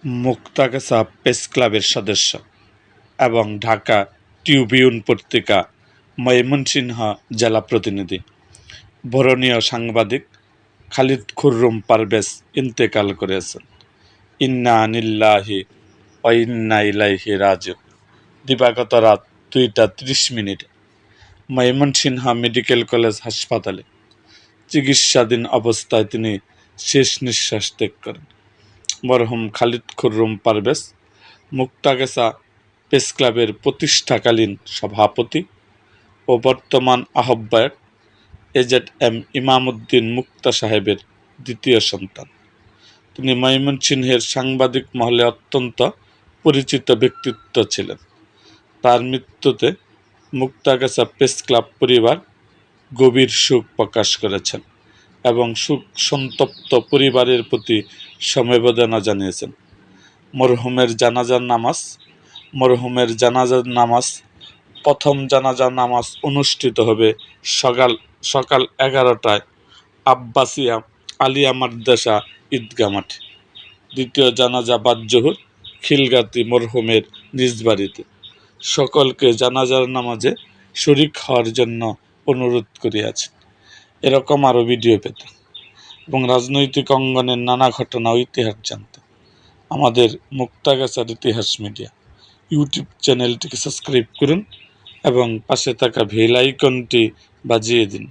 Muktagacha press ক্লাবের সদস্য এবং ঢাকা ট্রিবিউন পত্রিকা ময়মনসিংহ জেলা প্রতিনিধি বরণীয় সাংবাদিক খালিদ খুররুম পারভেজ ইন্তেকাল করেছেন। ইন্না লিল্লাহি ওয়া ইন্না ইলাইহি রাজিউন। দিবাগত রাত 2টা 30 মিনিটে ময়মনসিংহ মেডিকেল কলেজ হাসপাতালে চিকিৎসাধীন অবস্থায় তিনি শেষ নিঃশ্বাস ত্যাগ করেন। মরহুম খালিদ খুররুম পারভেজ মুক্তাগাছা প্রেস ক্লাবের প্রতিষ্ঠাকালীন সভাপতি ও বর্তমান আহ্বায়ক এজেড.এম ইমামউদ্দিন মুক্তা সাহেবের দ্বিতীয় সন্তান। তিনি ময়মনসিংহের সাংবাদিক মহলে অত্যন্ত পরিচিত ব্যক্তিত্ব ছিলেন। তার মৃত্যুতে মুক্তাগাছা প্রেস ক্লাব পরিবার গভীর শোক প্রকাশ করেছেন এবং শোক সন্তপ্ত পরিবারের প্রতি সমবেদনা জানিয়েছেন। মরহুমের জানাজার নামাজ প্রথম জানাজার নামাজ অনুষ্ঠিত হবে সকাল 11টায় আব্বাসিয়া আলিয়া মাদ্রাসা ঈদগাহ মাঠে। দ্বিতীয় জানাজা বাদ জোহর খিলগাতি মরহুমের নিজ বাড়িতে। সকলকে জানাজার নামাজে শরিক হওয়ার জন্য অনুরোধ করিয়াছেন। এরকম আরও ভিডিও পেতে এবং রাজনৈতিক অঙ্গনের নানা ঘটনা ও ইতিহাস জানতে আমাদের মুক্তাগাছার ইতিহাস মিডিয়া ইউটিউব চ্যানেলটিকে সাবস্ক্রাইব করুন এবং পাশে থাকা বেল আইকনটি বাজিয়ে দিন।